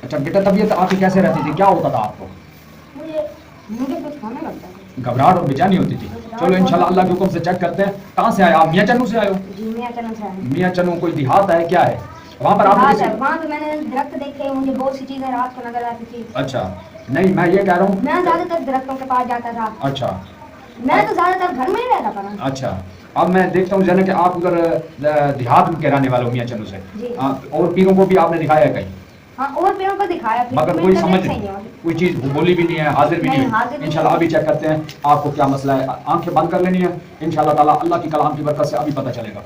اچھا بیٹا طبیعت آپ کی کیسے رہتی تھی, کیا ہوتا تھا آپ کو؟ مجھے کچھ ہونے لگتا تھا, گھبراہٹ اور بے چینی ہوتی تھی. چلو انشاءاللہ اللہ کے حکم سے چیک کرتے ہیں. کہاں سے آئے آپ؟ میاں چنو سے آئے ہو؟ جی میاں چنو سے آئے. میاں چنو کوئی دیہات ہے کیا ہے وہاں پر آپ نے کسی؟ وہاں تو میں نے درخت دیکھے, مجھے بہت سی چیزیں رات کو نظر آتی تھی. اچھا نہیں میں یہ کہہ رہا ہوں میں زیادہ تر درختوں کے پاس جاتا تھا. اچھا میں تو زیادہ تر گھر میں ہی رہتا تھا نا. اچھا اب میں دیکھتا ہوں جانا کہ آپ ادھر دیہات کے رہنے والے ہو میاں چنو سے. اور پیروں کو بھی آپ نے دکھایا ہے کہیں؟ ہاں اور پیروں کو دکھایا, مگر کوئی سمجھ کوئی چیز بولی بھی نہیں ہے, حاضر بھی نہیں ہے. انشاءاللہ ابھی چیک کرتے ہیں آپ کو کیا مسئلہ ہے. آنکھیں بند کر لینی ہے انشاءاللہ تعالیٰ, اللہ کی کلام کی برکت سے ابھی پتہ چلے گا.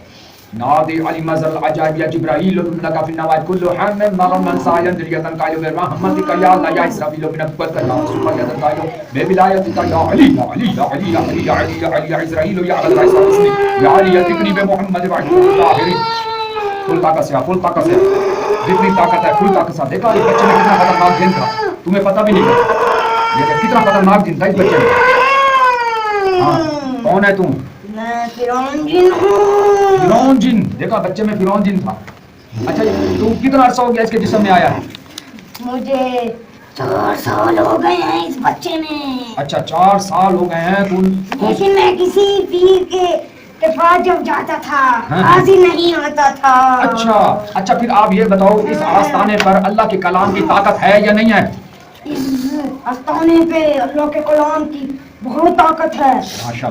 نادی علی مزل العجائب یا جبرائیل لك في النوائب كل حام مرم من ساين درية قائل برحمتك يا الله يا اسرافيل بنبوتك يا سبحان يا قائل بولايتك يا علي يا علي يا علي يا علي يا علي يا علي يا اسرائيل يا علي يا علي يا ذكري بمحمد وعلي الطاهرين. فل طاقت سے فل طاقت سے جتنی طاقت ہے فل طاقت سے. دیکھا یہ بچے میں کتنا خطرناک دن تھا, تمہیں پتہ بھی نہیں تھا یہ کتنا خطرناک دن تھا اس بچے میں. ہاں کون ہے تم؟ میں فرعون جن ہوں. فرعون جن, دیکھا بچے میں فرعون جن تھا. اچھا تم کتنا عرصہ ہو گیا اس کے جسم میں آیا ہے؟ مجھے 4 سال ہو گئے ہیں اس بچے میں. اچھا 4 سال ہو گئے ہیں تم. لیکن میں کسی پیر کے پاس جب جاتا تھا حاضر نہیں ہوتا تھا. اچھا پھر آپ یہ بتاؤ اس آستانے پر اللہ کے کلام کی طاقت ہے یا نہیں ہے؟ اس آستانے پہ اللہ کے کلام کی بہت طاقت ہے,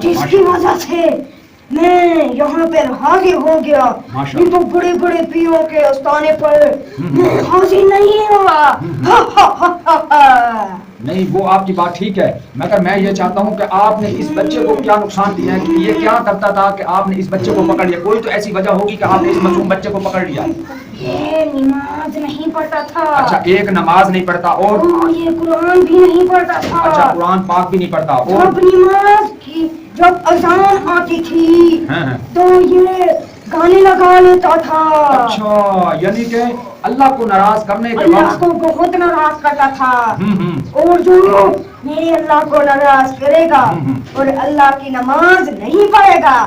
جس کی وجہ سے میں یہاں پر حاضر ہو گیا. یہ تو بڑے بڑے پیروں کے آستانے پر میں حاضر نہیں ہوا. نہیں وہ آپ کی بات ٹھیک ہے, مگر میں یہ چاہتا ہوں کہ آپ نے اس بچے کو کیا نقصان دیا ہے, کہ یہ کیا کرتا تھا کہ آپ نے اس بچے کو پکڑ لیا؟ کوئی تو ایسی وجہ ہوگی کہ آپ نے اس معصوم بچے کو پکڑ لیا. یہ نماز نہیں پڑھتا تھا. اچھا ایک نماز نہیں پڑھتا, اور یہ قرآن بھی نہیں پڑھتا تھا. اچھا قرآن پاک بھی نہیں پڑھتا. اور جب نماز کی جب اذان آتی تھی تو یہ گانے لگا لیتا تھا. اچھا یعنی کہ اللہ کو ناراض کرنے کے اللہ کو بہت ناراض کرتا تھا. اور جو میرے اللہ کو ناراض کرے گا اور اللہ کی نماز نہیں پڑھے گا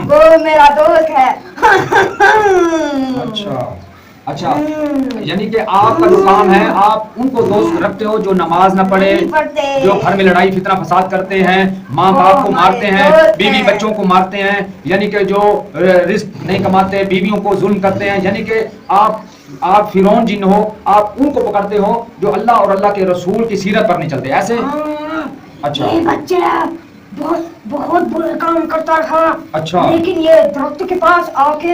وہ میرا دوست ہے. اچھا یعنی کہ آپ کا جو کام ہے آپ ان کو دوست رکھتے ہو جو نماز نہ پڑھے, جو گھر میں لڑائی فتنہ فساد کرتے ہیں, ماں باپ کو مارتے ہیں, بیوی بچوں کو مارتے ہیں, یعنی کہ جو رزق نہیں کماتے, بیویوں کو ظلم کرتے ہیں. یعنی کہ آپ فرعون جن ہو, آپ ان کو پکڑتے ہو جو اللہ اور اللہ کے رسول کی سیرت پر نہیں چلتے, ایسے؟ اچھا یہ بچہ بہت برے کام کرتا تھا. اچھا لیکن یہ درخت کے پاس آ کے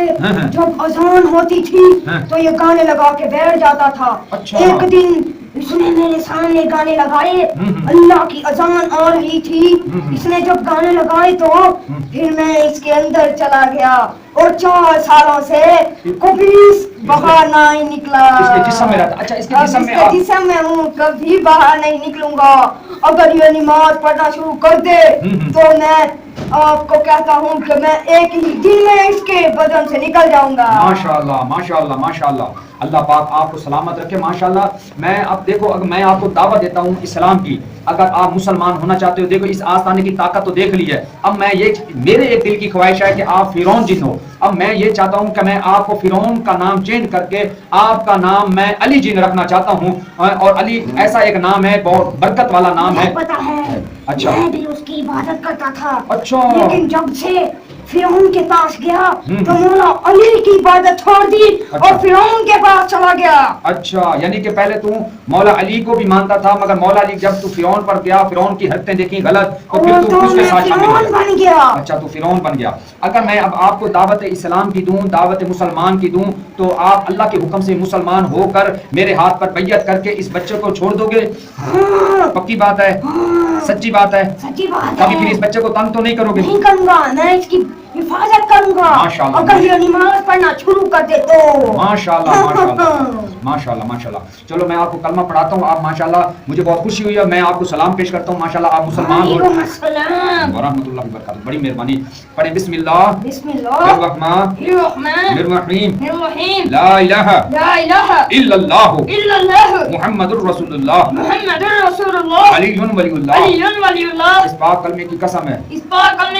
جب اذان ہوتی تھی تو یہ گانے لگا کے بیٹھ جاتا تھا. ایک دن اس نے میرے سامنے گانے لگائے, اللہ کی اذان آ رہی تھی, اس نے جب گانے لگائے تو پھر میں اس کے اندر چلا گیا اور 4 سالوں سے کبھی باہر نہیں نکلا. اس کے جسم میں رہتا. اچھا اس کے جسم میں ہوں, کبھی باہر نہیں نکلوں گا. اگر یہ نماز پڑھنا شروع کر دے تو میں آپ کو کہتا ہوں کہ میں ایک ہی دن میں اس کے بدن سے نکل جاؤں گا. ماشاءاللہ ماشاءاللہ ماشاءاللہ, اللہ پاک آپ کو سلامت رکھے. ماشاءاللہ میں اب دیکھو اگر میں آپ کو دعوت دیتا ہوں اسلام کی, اگر آپ مسلمان ہونا چاہتے ہو, دیکھو اس آستانے کی طاقت تو دیکھ لی ہے. اب میں یہ میرے ایک دل کی خواہش ہے کہ آپ فرعون جن ہو. اب میں یہ چاہتا ہوں کہ میں آپ کو فرعون کا نام چینج کر کے آپ کا نام میں علی جن رکھنا چاہتا ہوں, اور علی ایسا ایک نام ہے بہت برکت والا نام ہے. پتہ ہے اچھا میں بھی اس کی عبادت کرتا تھا. اچھا لیکن جب سے فرعون کے پاس گیا تو مولا علی کی عبادت چھوڑ دی اور فرعون کے پاس چلا گیا. اچھا یعنی کہ پہلے تو مولا علی کو بھی مانتا تھا, مگر مولا علی جب تو فرعون پر گیا, فرعون کی حرکتیں دیکھی غلط, تو پھر تو اس کے ساتھ شامل بن گیا. اچھا تو فرعون بن گیا. اگر میں اب آپ کو دعوت اسلام کی دوں, دعوت مسلمان کی دوں, تو آپ اللہ کے حکم سے مسلمان ہو کر میرے ہاتھ پر بیعت کر کے اس بچے کو چھوڑ دو گے؟ پکی بات ہے, سچی بات ہے, سچی بات ہے. کبھی پھر اس بچے کو تنگ تو نہیں کرو گے؟ نہیں کروں گا, میں اس کی حفاظت کروں گا. اگر یہ نماز پڑھنا شروع کر دے تو ماشاءاللہ ماشاءاللہ ماشاءاللہ ماشاءاللہ. چلو میں آپ کو کلمہ پڑھاتا ہوں. آپ ماشاءاللہ مجھے بہت خوشی ہوئی ہے, میں آپ کو سلام پیش کرتا ہوں. ماشاءاللہ آپ مسلمان ہو. وعلیکم السلام ورحمۃ اللہ وبرکاتہ. بڑی مہربانی. پڑھیں بسم اللہ بسم اللہ الرحمن الرحیم لا الہ الا اللہ محمد الرسول اللہ علی ولی اللہ. اس پاک کلمے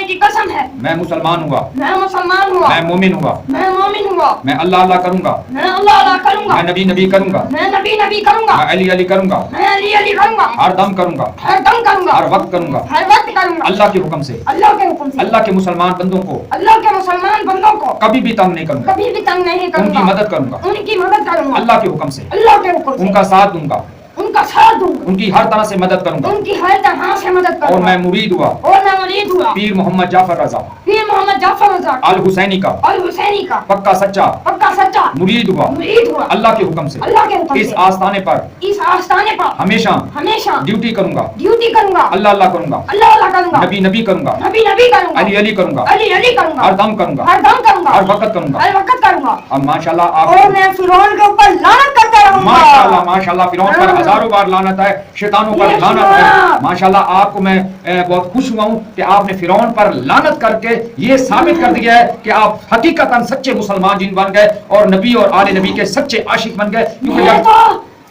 کی قسم ہے میں مسلمان مسلمان ہوا, میں مسلمان ہوا, میں مومن ہوا, میں مومن ہوا, میں اللہ اللہ کروں گا, میں اللہ اللہ کروں گا, میں نبی نبی کروں گا, میں نبی نبی کروں گا, میں علی علی کروں گا, میں علی علی کروں گا, ہر دم کروں گا, ہر دم کروں گا, ہر وقت کروں گا, ہر وقت کروں گا, اللہ کے حکم سے, اللہ کے حکم سے, اللہ کے مسلمان بندوں کو اللہ کے مسلمان بندوں کو کبھی بھی تنگ نہیں کروں گا, کبھی بھی تنگ نہیں ان کروں کی گا, مدد کروں گا, ان کی مدد کروں گا, اللہ کے حکم سے, اللہ کے حکم ان سے کا ساتھ دوں گا, ان کا ساتھ دوں گا, ان کی ہر طرح سے مدد کروں گا, ان کی ہر طرح سے مدد اور کروں میں گا, مرید ہوا اور میں مرید ہوا پیر محمد جعفر رضا پیر محمد جعفر رضا الحسینی کا الحسینی کا پکا سچا پکا سچا مرید ہوا مرید ہوا اللہ کے حکم سے, اللہ کے حکم اس سے آستانے پر اس آستانے پر ہمیشہ ہمیشہ ڈیوٹی کروں گا, ڈیوٹی کروں گا, اللہ اللہ کروں گا, اللہ اللہ کروں گا, نبی نبی کروں گا, نبی نبی کروں گا, علی علی کروں گا, علی علی کروں گا, ہر دم کروں گا, ہر دم کروں گا, ہر وقت کروں گا, ہر وقت کروں گا, اب ماشاءاللہ آپ اور میں فرعون کے اوپر لعنت کرتا رہوں گا, ماشاءاللہ فرعون پر ہزاروں بار لعنت ہے, شیطانوں پر لعنت ہے. ماشاءاللہ آپ کو میں بہت خوش ہوا ہوں کہ آپ نے فرعون پر لعنت کر کے یہ ثابت کر دیا ہے کہ آپ حقیقتاً سچے مسلمان جن بن گئے اور نبی اور آل نبی کے سچے عاشق بن گئے. میں تو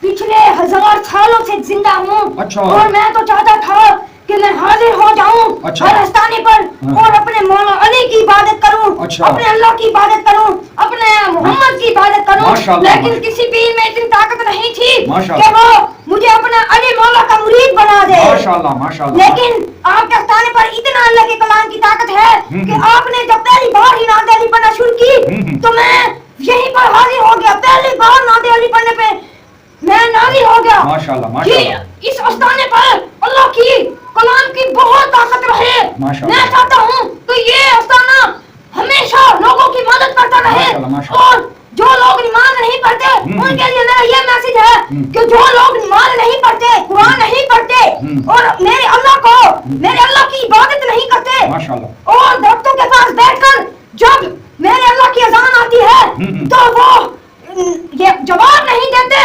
پچھلے 1000 سالوں سے زندہ ہوں, اچھا, اور میں تو چاہتا تھا کہ میں حاضر ہو جاؤں اچھا, ہر آستانے پر اور اپنے مولا علی کی عبادت کروں, اچھا, اپنے اللہ کی عبادت کروں, اپنے محمد کی عبادت کروں, لیکن کسی پیر میں اتنی طاقت نہیں تھی کہ وہ مجھے اپنا علی مولا کا مرید بنا دے. لیکن آپ کے آستانے پر اتنا اللہ کے کلام کی طاقت ہے کہ آپ نے جب پہلی بار ہی نعت علی پڑھنا شروع کی تو میں یہیں پر حاضر ہو گیا. پہلی بار نعت علی پڑھنے پہ میں نازل ہو گیا. ماشاءاللہ اس آستانے پر اللہ کی کلام کی بہت طاقت رہے. میں چاہتا ہوں کہ یہ آستانہ ہمیشہ لوگوں کی مدد کرتا رہے, اور جو لوگ نماز نہیں پڑھتے ان کے لیے میرا یہ میسج ہے کہ جو لوگ نماز نہیں پڑھتے, قرآن نہیں پڑھتے, اور میرے اللہ کو, میرے اللہ کی عبادت نہیں کرتے, اور درختوں کے پاس بیٹھ کر جب میرے اللہ کی اذان آتی ہے تو وہ یہ جواب نہیں دیتے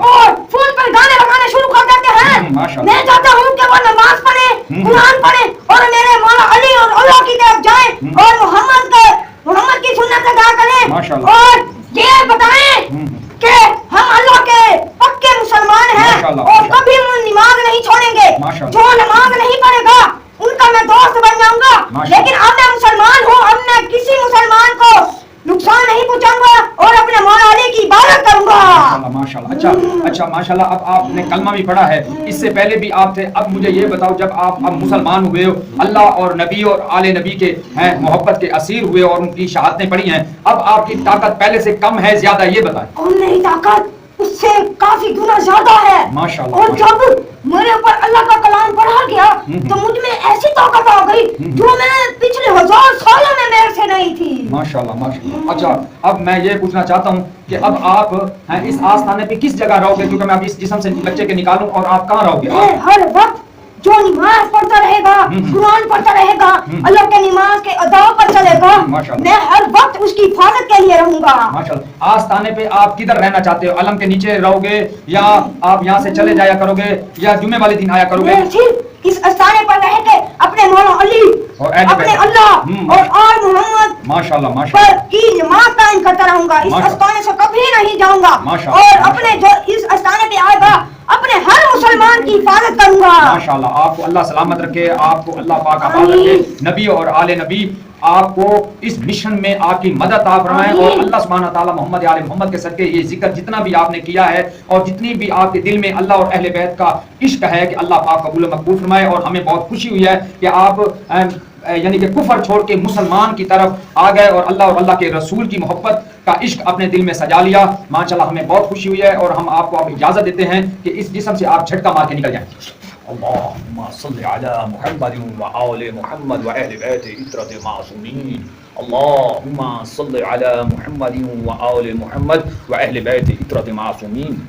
اور فون پر گانے لگانے شروع کر دیتے ہیں, میں چاہتا ہوں کہ وہ نماز پڑھے, قرآن پڑھے, اور میرے مولا علی اور اللہ کی طرف جائیں اور محمد کی سنت ادا کریں, اور یہ بتائیں کہ ہم اللہ کے پکے مسلمان ہیں اور کبھی ہم نماز نہیں چھوڑیں گے. جو نماز نہیں پڑھے گا ان کا میں دوست بن جاؤں گا, لیکن اب میں مسلمان ہوں, اب میں کسی مسلمان کو نقصان نہیں پہنچاؤں گا اور اپنے مولا علی کی عبادت کروں گا. ماشاءاللہ. اچھا ماشاءاللہ. اب آپ نے کلمہ بھی پڑھا ہے, اس سے پہلے بھی آپ تھے. اب مجھے یہ بتاؤ, جب آپ اب مسلمان ہوئے ہو, اللہ اور نبی اور آل نبی کے محبت کے اسیر ہوئے اور ان کی شہادتیں پڑھی ہیں, اب آپ کی طاقت پہلے سے کم ہے زیادہ, یہ بتائیں. اور میری طاقت اس سے کافی گنا زیادہ ہے. ماشاءاللہ. اور جب میرے اوپر اللہ کا کلام پڑھا گیا تو مجھ میں ایسی طاقت آ گئی جو میں پچھلے 1000 سالوں میں میرے سے نہیں تھی. ماشاءاللہ. اچھا, اب میں یہ پوچھنا چاہتا ہوں کہ اب آپ اس آستانے پہ کس جگہ رہو گے, کیونکہ میں اب اس جسم سے بچے کے نکالوں, اور آپ کہاں رہو گے؟ ہر وقت جو نماز پڑھتا رہے گا, قرآن پڑھتا رہے گا, اللہ کے نماز کے ادا پر چلے گا, میں ہر وقت اس کی حفاظت کے لیے رہوں گا. ماشاءاللہ. آستانے پہ آپ کدھر رہنا چاہتے ہو, علم کے نیچے رہو گے یا آپ یہاں سے چلے جایا کرو گے یا جمعے والے دن آیا کرو گے؟ میں صرف اس آستانے پر رہ کے اپنے مولا علی, اپنے اللہ اور آل محمد ماشاءاللہ پر کی نماز قائم کرتا رہوں گا. اس آستانے سے کبھی نہیں جاؤں گا, اور اپنے جو اس آستانے پہ آئے گا اپنے ہر مسلمان کی حفاظت کروں گا. ماشاءاللہ. آپ کو اللہ سلامت رکھے, آپ کو اللہ پاک آباد رکھے, نبی اور آل نبی آپ کو اس مشن میں آپ کی مدد عطا فرمائے, اور اللہ سبحانہ تعالیٰ محمد آل محمد کے صدقے یہ ذکر جتنا بھی آپ نے کیا ہے اور جتنی بھی آپ کے دل میں اللہ اور اہل بیت کا عشق ہے کہ اللہ پاک قبول و مقبول فرمائے. اور ہمیں بہت خوشی ہوئی ہے کہ آپ یعنی کہ کفر چھوڑ کے مسلمان کی طرف آ گئے اور اللہ کے رسول کی محبت کا عشق اپنے دل میں سجا لیا. ماشاءاللہ ہمیں بہت خوشی ہوئی ہے, اور ہم آپ کو اب اجازت دیتے ہیں کہ اس جسم سے آپ جھٹکا مار کے نکل جائیں. اللهم صل على محمد وآل محمد وأهل بيت عترة معصومين. اللهم صل على محمد وآل محمد وأهل بيت عترة معصومين.